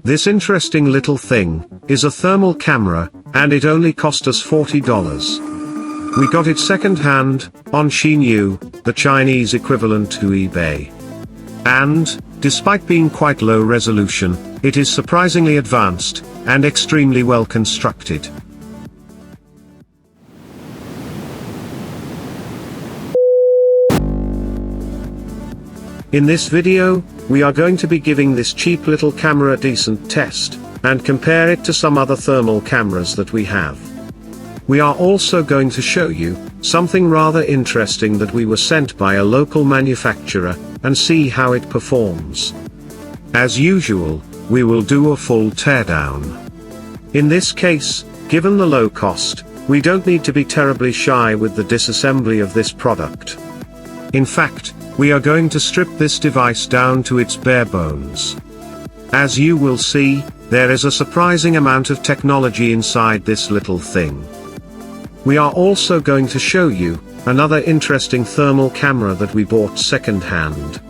This interesting little thing is a thermal camera, and it only cost us $40. We got it second-hand on XianYu, the Chinese equivalent to eBay. And, despite being quite low resolution, it is surprisingly advanced and extremely well constructed. In this video, we are going to be giving this cheap little camera a decent test, and compare it to some other thermal cameras that we have. We are also going to show you something rather interesting that we were sent by a local manufacturer, and see how it performs. As usual, we will do a full teardown. In this case, given the low cost, we don't need to be terribly shy with the disassembly of this product. In fact, we are going to strip this device down to its bare bones. As you will see, there is a surprising amount of technology inside this little thing. We are also going to show you another interesting thermal camera that we bought second-hand.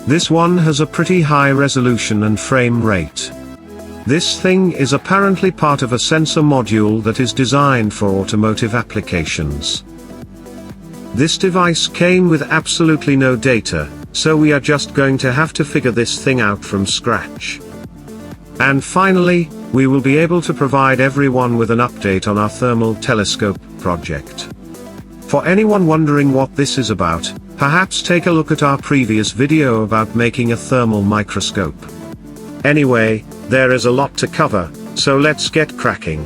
This one has a pretty high resolution and frame rate. This thing is apparently part of a sensor module that is designed for automotive applications. This device came with absolutely no data, so we are just going to have to figure this thing out from scratch. And finally, we will be able to provide everyone with an update on our thermal telescope project. For anyone wondering what this is about, perhaps take a look at our previous video about making a thermal microscope. Anyway, there is a lot to cover, so let's get cracking.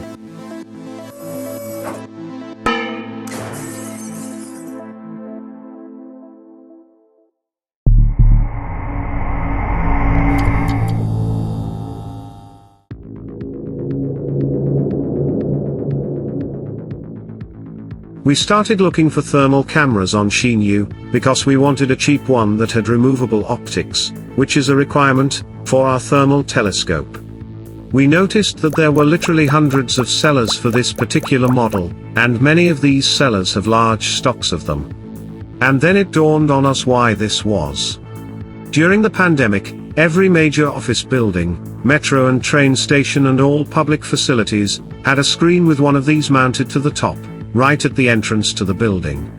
We started looking for thermal cameras on XianYu, because we wanted a cheap one that had removable optics, which is a requirement for our thermal telescope. We noticed that there were literally hundreds of sellers for this particular model, and many of these sellers have large stocks of them. And then it dawned on us why this was. During the pandemic, every major office building, metro and train station and all public facilities had a screen with one of these mounted to the top, right at the entrance to the building.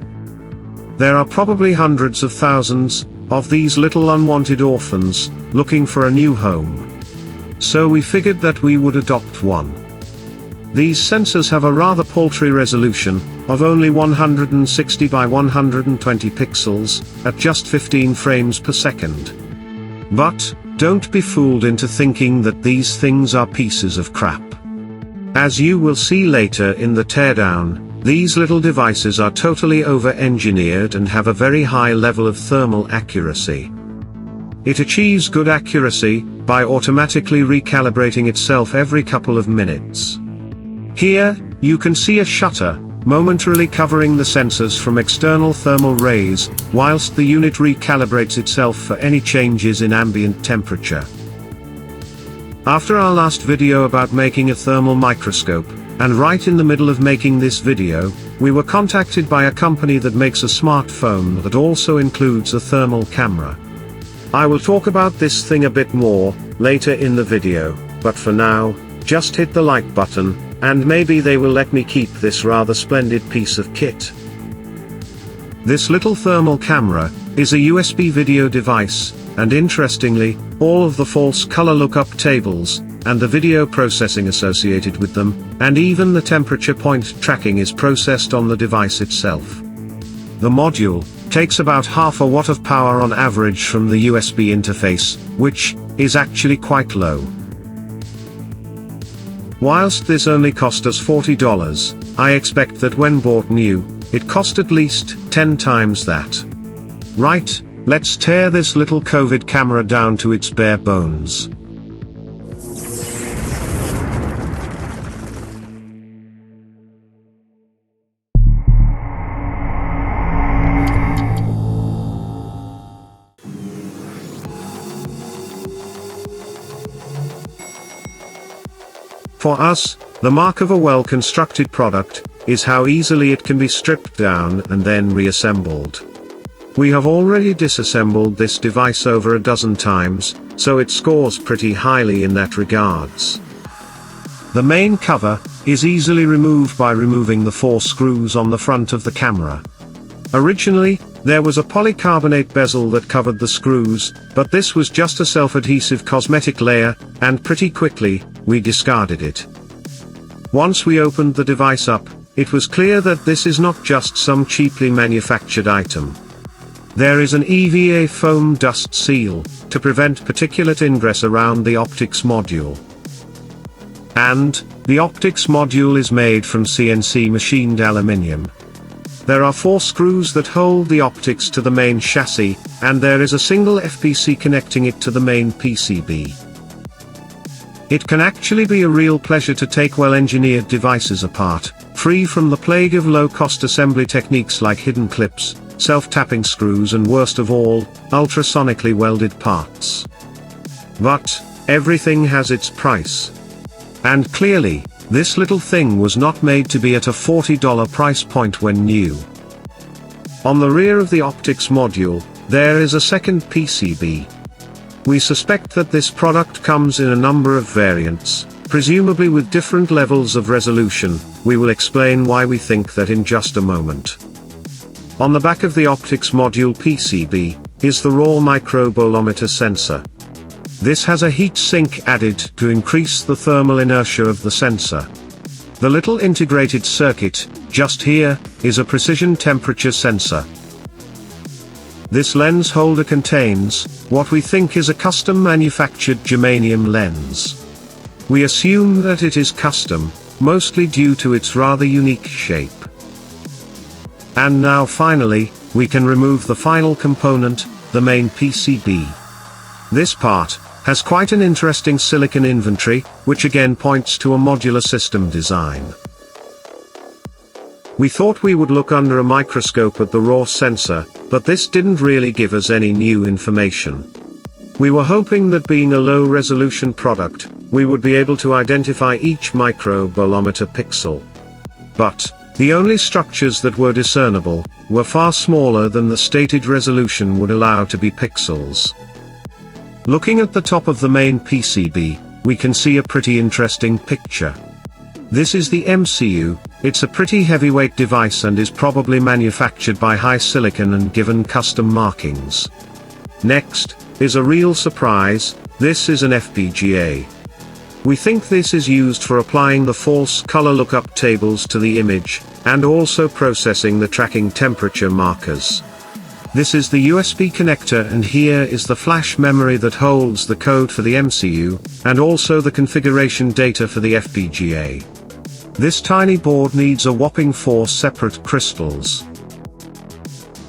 There are probably hundreds of thousands of these little unwanted orphans looking for a new home. So we figured that we would adopt one. These sensors have a rather paltry resolution of only 160 by 120 pixels at just 15 frames per second. But don't be fooled into thinking that these things are pieces of crap. As you will see later in the teardown, these little devices are totally over-engineered and have a very high level of thermal accuracy. It achieves good accuracy by automatically recalibrating itself every couple of minutes. Here, you can see a shutter momentarily covering the sensors from external thermal rays, whilst the unit recalibrates itself for any changes in ambient temperature. After our last video about making a thermal microscope, and right in the middle of making this video, we were contacted by a company that makes a smartphone that also includes a thermal camera. I will talk about this thing a bit more later in the video, but for now, just hit the like button, and maybe they will let me keep this rather splendid piece of kit. This little thermal camera is a USB video device, and interestingly, all of the false color lookup tables, and the video processing associated with them, and even the temperature point tracking is processed on the device itself. The module takes about half a watt of power on average from the USB interface, which is actually quite low. Whilst this only cost us $40, I expect that when bought new, it cost at least 10 times that. Right, let's tear this little COVID camera down to its bare bones. For us, the mark of a well-constructed product is how easily it can be stripped down and then reassembled. We have already disassembled this device over a dozen times, so it scores pretty highly in that regards. The main cover is easily removed by removing the 4 screws on the front of the camera. Originally, there was a polycarbonate bezel that covered the screws, but this was just a self-adhesive cosmetic layer, and pretty quickly, we discarded it. Once we opened the device up, it was clear that this is not just some cheaply manufactured item. There is an EVA foam dust seal, to prevent particulate ingress around the optics module. And, the optics module is made from CNC machined aluminium. There are 4 screws that hold the optics to the main chassis, and there is a single FPC connecting it to the main PCB. It can actually be a real pleasure to take well-engineered devices apart, free from the plague of low-cost assembly techniques like hidden clips, self-tapping screws and worst of all, ultrasonically welded parts. But, everything has its price. And clearly, this little thing was not made to be at a $40 price point when new. On the rear of the optics module, there is a second PCB. We suspect that this product comes in a number of variants, presumably with different levels of resolution. We will explain why we think that in just a moment. On the back of the optics module PCB, is the raw microbolometer sensor. This has a heat sink added to increase the thermal inertia of the sensor. The little integrated circuit, just here, is a precision temperature sensor. This lens holder contains what we think is a custom manufactured germanium lens. We assume that it is custom, mostly due to its rather unique shape. And now finally, we can remove the final component, the main PCB. This part has quite an interesting silicon inventory, which again points to a modular system design. We thought we would look under a microscope at the raw sensor, but this didn't really give us any new information. We were hoping that being a low-resolution product, we would be able to identify each microbolometer pixel. But, the only structures that were discernible, were far smaller than the stated resolution would allow to be pixels. Looking at the top of the main PCB, we can see a pretty interesting picture. This is the MCU. It's a pretty heavyweight device and is probably manufactured by HiSilicon and given custom markings. Next, is a real surprise, this is an FPGA. We think this is used for applying the false color lookup tables to the image, and also processing the tracking temperature markers. This is the USB connector, and here is the flash memory that holds the code for the MCU, and also the configuration data for the FPGA. This tiny board needs a whopping 4 separate crystals.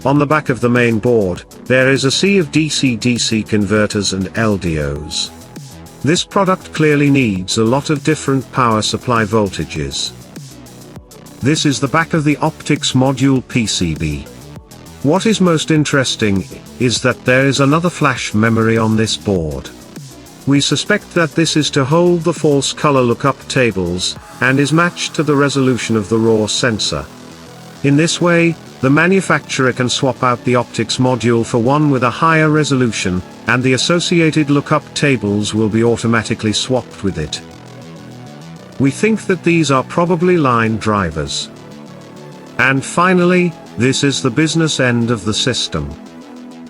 On the back of the main board, there is a sea of DC-DC converters and LDOs. This product clearly needs a lot of different power supply voltages. This is the back of the optics module PCB. What is most interesting is that there is another flash memory on this board. We suspect that this is to hold the false color lookup tables, and is matched to the resolution of the raw sensor. In this way, the manufacturer can swap out the optics module for one with a higher resolution, and the associated lookup tables will be automatically swapped with it. We think that these are probably line drivers. And finally, this is the business end of the system.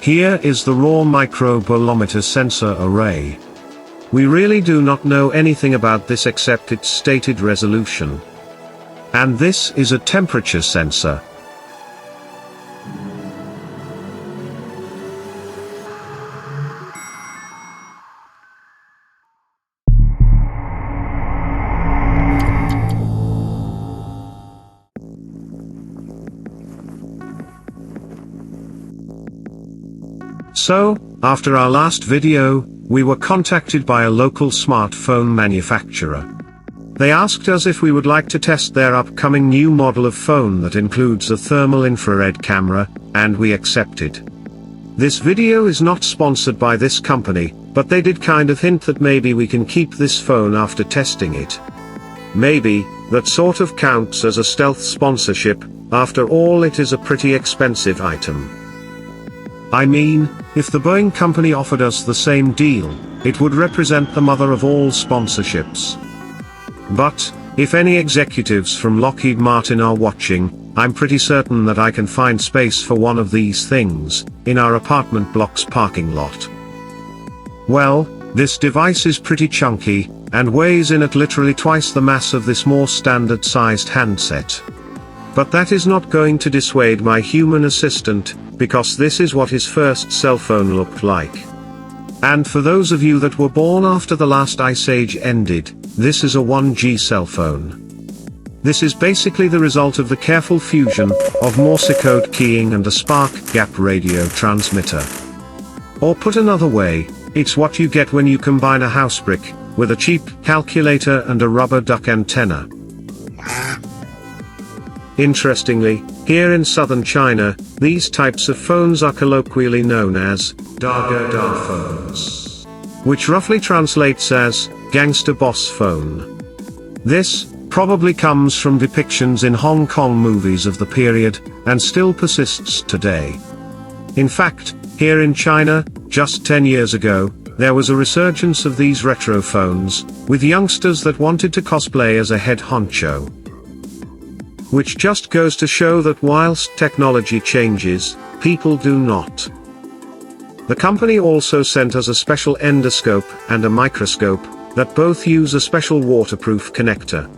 Here is the raw microbolometer sensor array. We really do not know anything about this except its stated resolution. And this is a temperature sensor. So, after our last video, we were contacted by a local smartphone manufacturer. They asked us if we would like to test their upcoming new model of phone that includes a thermal infrared camera, and we accepted. This video is not sponsored by this company, but they did kind of hint that maybe we can keep this phone after testing it. Maybe, that sort of counts as a stealth sponsorship. After all, it is a pretty expensive item. I mean, if the Boeing company offered us the same deal, it would represent the mother of all sponsorships. But, if any executives from Lockheed Martin are watching, I'm pretty certain that I can find space for one of these things, in our apartment block's parking lot. Well, this device is pretty chunky, and weighs in at literally twice the mass of this more standard-sized handset. But that is not going to dissuade my human assistant, because this is what his first cell phone looked like. And for those of you that were born after the last ice age ended, this is a 1G cell phone. This is basically the result of the careful fusion of Morse code keying and a spark gap radio transmitter. Or put another way, it's what you get when you combine a house brick with a cheap calculator and a rubber duck antenna. Interestingly, here in southern China, these types of phones are colloquially known as Da phones, which roughly translates as gangster boss phone. This probably comes from depictions in Hong Kong movies of the period, and still persists today. In fact, here in China, just 10 years ago, there was a resurgence of these retro phones, with youngsters that wanted to cosplay as a head honcho. Which just goes to show that whilst technology changes, people do not. The company also sent us a special endoscope and a microscope, that both use a special waterproof connector.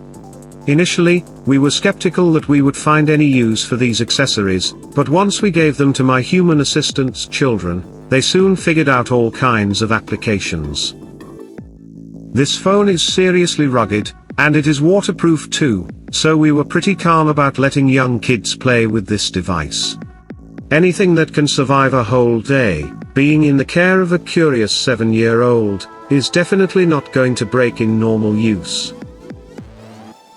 Initially, we were skeptical that we would find any use for these accessories, but once we gave them to my human assistant's children, they soon figured out all kinds of applications. This phone is seriously rugged, and it is waterproof too, so we were pretty calm about letting young kids play with this device. Anything that can survive a whole day, being in the care of a curious 7-year-old, is definitely not going to break in normal use.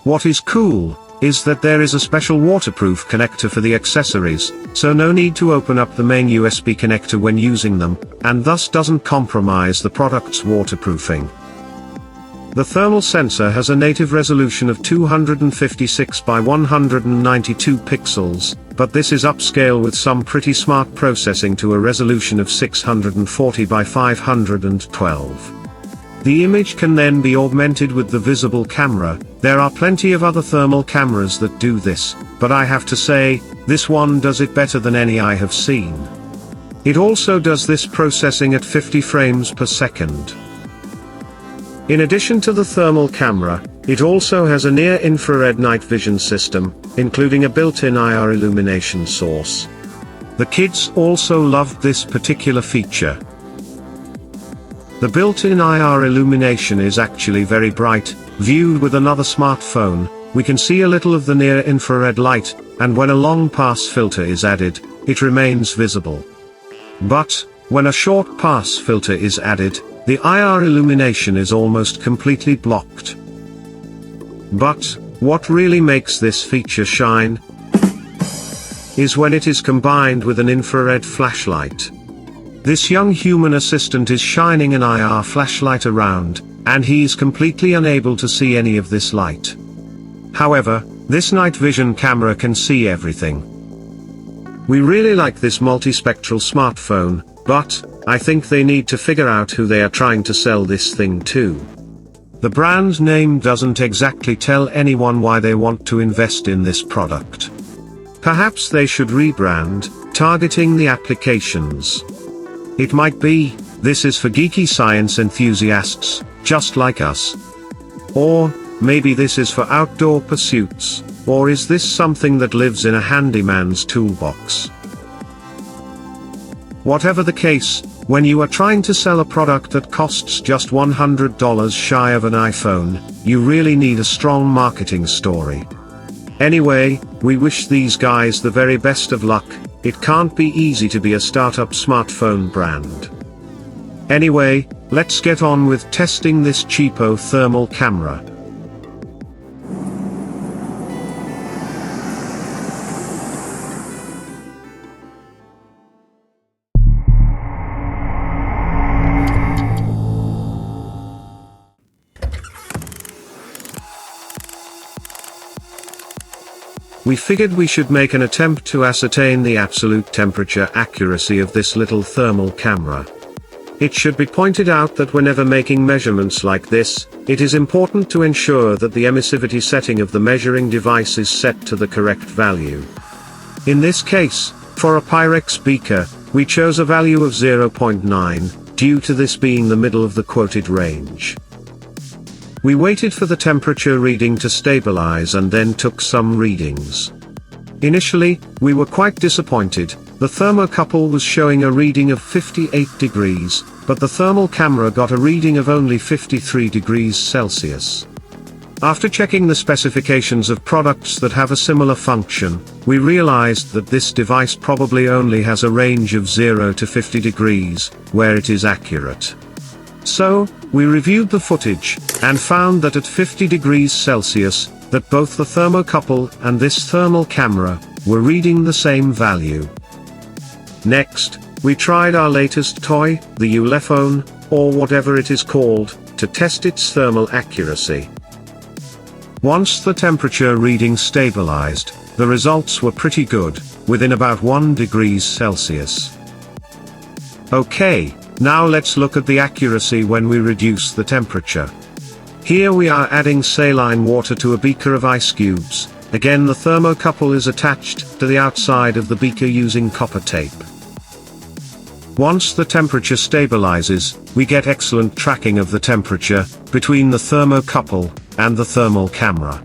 What is cool, is that there is a special waterproof connector for the accessories, so no need to open up the main USB connector when using them, and thus doesn't compromise the product's waterproofing. The thermal sensor has a native resolution of 256 by 192 pixels, but this is upscale with some pretty smart processing to a resolution of 640 by 512. The image can then be augmented with the visible camera. There are plenty of other thermal cameras that do this, but I have to say, this one does it better than any I have seen. It also does this processing at 50 frames per second. In addition to the thermal camera, it also has a near-infrared night vision system, including a built-in IR illumination source. The kids also loved this particular feature. The built-in IR illumination is actually very bright. Viewed with another smartphone, we can see a little of the near-infrared light, and when a long pass filter is added, it remains visible. But, when a short pass filter is added, the IR illumination is almost completely blocked. But, what really makes this feature shine is when it is combined with an infrared flashlight. This young human assistant is shining an IR flashlight around, and he is completely unable to see any of this light. However, this night vision camera can see everything. We really like this multispectral smartphone, but I think they need to figure out who they are trying to sell this thing to. The brand name doesn't exactly tell anyone why they want to invest in this product. Perhaps they should rebrand, targeting the applications. It might be, this is for geeky science enthusiasts, just like us. Or, maybe this is for outdoor pursuits, or is this something that lives in a handyman's toolbox? Whatever the case, when you are trying to sell a product that costs just $100 shy of an iPhone, you really need a strong marketing story. Anyway, we wish these guys the very best of luck. It can't be easy to be a startup smartphone brand. Anyway, let's get on with testing this cheapo thermal camera. we figured we should make an attempt to ascertain the absolute temperature accuracy of this little thermal camera. It should be pointed out that whenever making measurements like this, it is important to ensure that the emissivity setting of the measuring device is set to the correct value. In this case, for a Pyrex beaker, we chose a value of 0.9, due to this being the middle of the quoted range. We waited for the temperature reading to stabilize and then took some readings. Initially, we were quite disappointed. The thermocouple was showing a reading of 58 degrees, but the thermal camera got a reading of only 53 degrees Celsius. After checking the specifications of products that have a similar function, we realized that this device probably only has a range of 0 to 50 degrees, where it is accurate. So, we reviewed the footage, and found that at 50 degrees Celsius, that both the thermocouple and this thermal camera were reading the same value. Next, we tried our latest toy, the Ulefone, or whatever it is called, to test its thermal accuracy. Once the temperature reading stabilized, the results were pretty good, within about 1 degrees Celsius. Okay, now let's look at the accuracy when we reduce the temperature. Here we are adding saline water to a beaker of ice cubes. Again, the thermocouple is attached to the outside of the beaker using copper tape. Once the temperature stabilizes, we get excellent tracking of the temperature between the thermocouple and the thermal camera.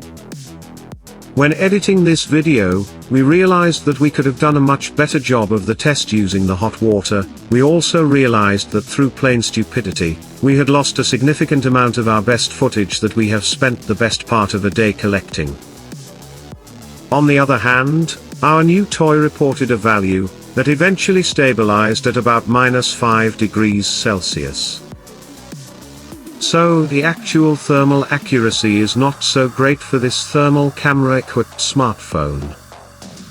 When editing this video, we realized that we could have done a much better job of the test using the hot water. We also realized that through plain stupidity, we had lost a significant amount of our best footage that we have spent the best part of a day collecting. On the other hand, our new toy reported a value that eventually stabilized at about -5 degrees Celsius. So the actual thermal accuracy is not so great for this thermal camera-equipped smartphone.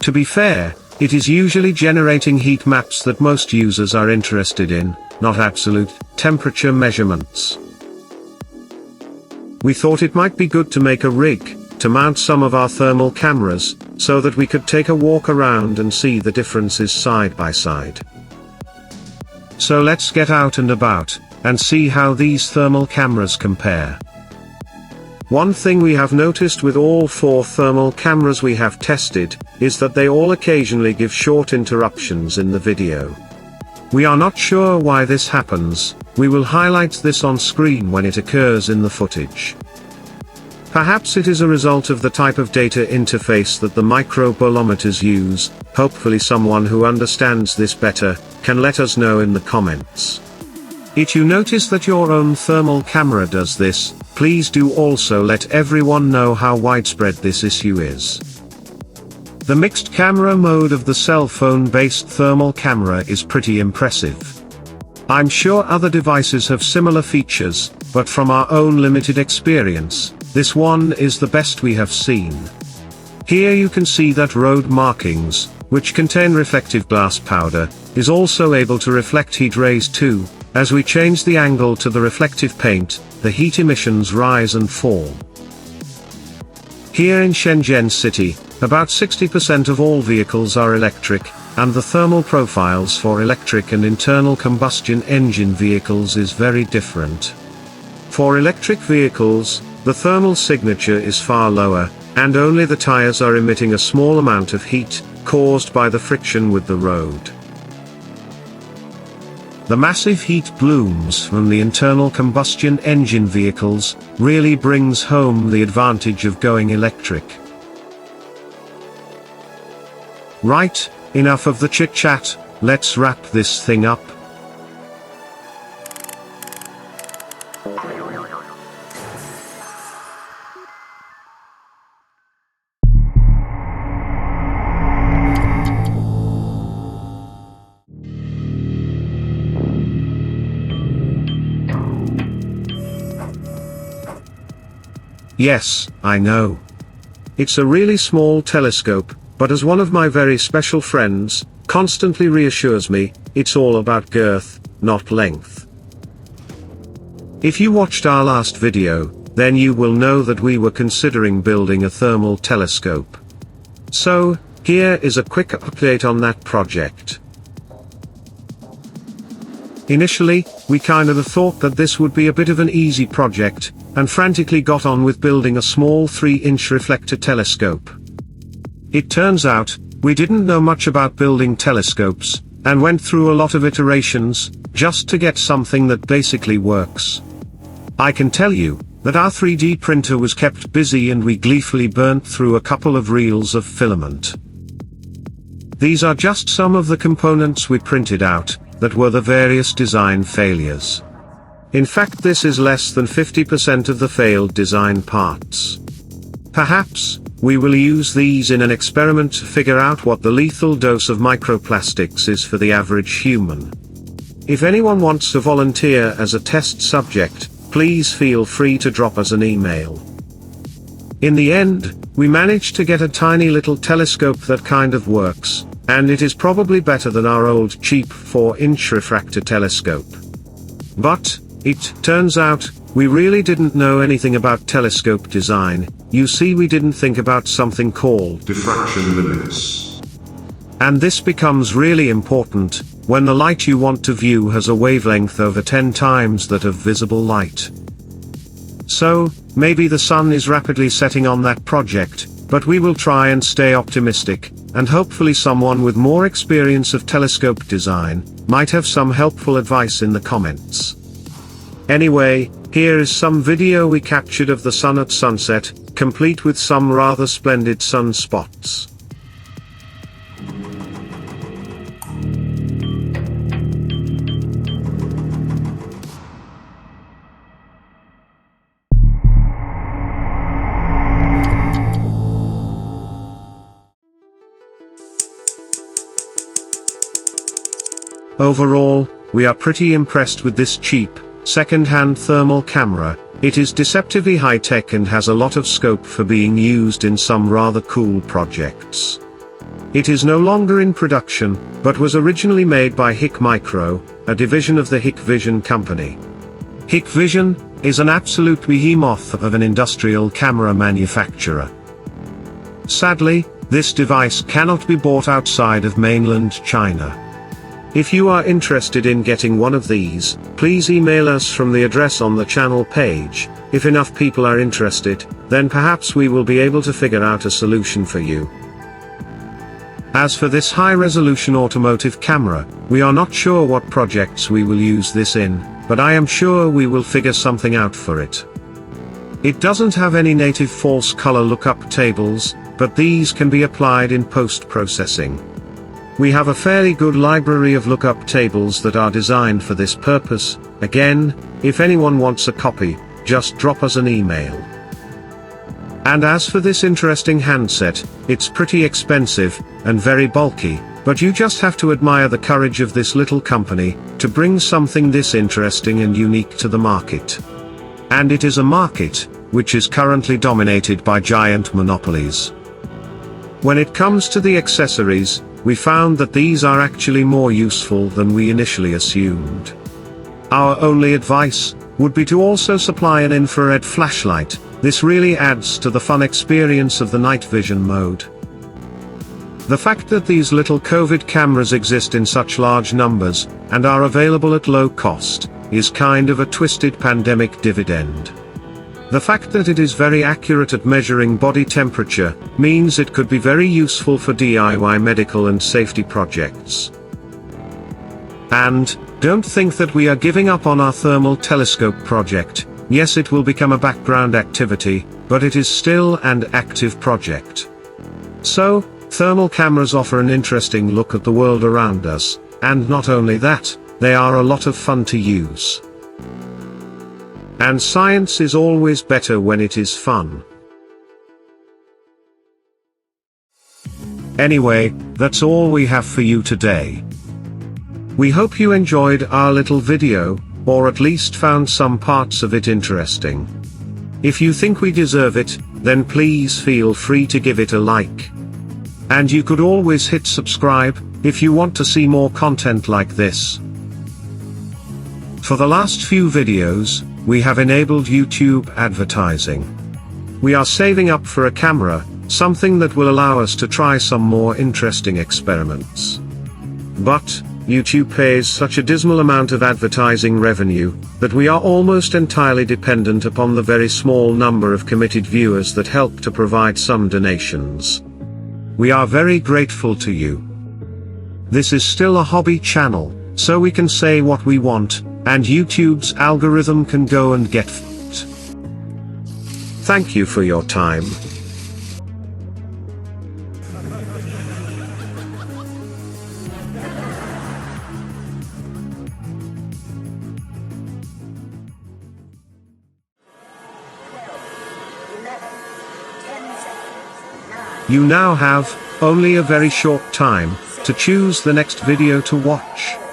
To be fair, it is usually generating heat maps that most users are interested in, not absolute temperature measurements. We thought it might be good to make a rig to mount some of our thermal cameras, so that we could take a walk around and see the differences side by side. So let's get out and about, and see how these thermal cameras compare. One thing we have noticed with all 4 thermal cameras we have tested, is that they all occasionally give short interruptions in the video. We are not sure why this happens. We will highlight this on screen when it occurs in the footage. Perhaps it is a result of the type of data interface that the microbolometers use. Hopefully someone who understands this better can let us know in the comments. If you notice that your own thermal camera does this, please do also let everyone know how widespread this issue is. The mixed camera mode of the cell phone-based thermal camera is pretty impressive. I'm sure other devices have similar features, but from our own limited experience, this one is the best we have seen. Here you can see that road markings, which contain reflective glass powder, is also able to reflect heat rays too. As we change the angle to the reflective paint, the heat emissions rise and fall. Here in Shenzhen City, about 60% of all vehicles are electric, and the thermal profiles for electric and internal combustion engine vehicles is very different. For electric vehicles, the thermal signature is far lower, and only the tires are emitting a small amount of heat, caused by the friction with the road. The massive heat blooms from the internal combustion engine vehicles really brings home the advantage of going electric. Right, enough of the chit-chat, let's wrap this thing up. Yes, I know. It's a really small telescope, but as one of my very special friends constantly reassures me, it's all about girth, not length. If you watched our last video, then you will know that we were considering building a thermal telescope. So, here is a quick update on that project. Initially, we kinda thought that this would be a bit of an easy project, and frantically got on with building a small 3-inch reflector telescope. It turns out, we didn't know much about building telescopes, and went through a lot of iterations, just to get something that basically works. I can tell you, that our 3D printer was kept busy and we gleefully burnt through a couple of reels of filament. These are just some of the components we printed out, that were the various design failures. In fact, this is less than 50% of the failed design parts. Perhaps, we will use these in an experiment to figure out what the lethal dose of microplastics is for the average human. If anyone wants to volunteer as a test subject, please feel free to drop us an email. In the end, we managed to get a tiny little telescope that kind of works, and it is probably better than our old cheap 4-inch refractor telescope. But, it turns out, we really didn't know anything about telescope design. You see, we didn't think about something called diffraction limits. And this becomes really important, when the light you want to view has a wavelength over 10 times that of visible light. So, maybe the sun is rapidly setting on that project, but we will try and stay optimistic, and hopefully someone with more experience of telescope design, might have some helpful advice in the comments. Anyway, here is some video we captured of the sun at sunset, complete with some rather splendid sunspots. Overall, we are pretty impressed with this cheap, second-hand thermal camera. It is deceptively high-tech and has a lot of scope for being used in some rather cool projects. It is no longer in production, but was originally made by HIKmicro, a division of the HIKvision company. HIKvision is an absolute behemoth of an industrial camera manufacturer. Sadly, this device cannot be bought outside of mainland China. If you are interested in getting one of these, please email us from the address on the channel page. If enough people are interested, then perhaps we will be able to figure out a solution for you. As for this high-resolution automotive camera, we are not sure what projects we will use this in, but I am sure we will figure something out for it. It doesn't have any native false color lookup tables, but these can be applied in post-processing. We have a fairly good library of lookup tables that are designed for this purpose. Again, if anyone wants a copy, just drop us an email. And as for this interesting handset, it's pretty expensive, and very bulky, but you just have to admire the courage of this little company, to bring something this interesting and unique to the market. And it is a market, which is currently dominated by giant monopolies. When it comes to the accessories, we found that these are actually more useful than we initially assumed. Our only advice would be to also supply an infrared flashlight. This really adds to the fun experience of the night vision mode. The fact that these little COVID cameras exist in such large numbers, and are available at low cost, is kind of a twisted pandemic dividend. The fact that it is very accurate at measuring body temperature, means it could be very useful for DIY medical and safety projects. And, don't think that we are giving up on our thermal telescope project. Yes, it will become a background activity, but it is still an active project. So, thermal cameras offer an interesting look at the world around us, and not only that, they are a lot of fun to use. And science is always better when it is fun. Anyway, that's all we have for you today. We hope you enjoyed our little video, or at least found some parts of it interesting. If you think we deserve it, then please feel free to give it a like. And you could always hit subscribe, if you want to see more content like this. For the last few videos, we have enabled YouTube advertising. We are saving up for a camera, something that will allow us to try some more interesting experiments. But, YouTube pays such a dismal amount of advertising revenue, that we are almost entirely dependent upon the very small number of committed viewers that help to provide some donations. We are very grateful to you. This is still a hobby channel, so we can say what we want, and YouTube's algorithm can go and get f***ed. Thank you for your time. You now have only a very short time to choose the next video to watch.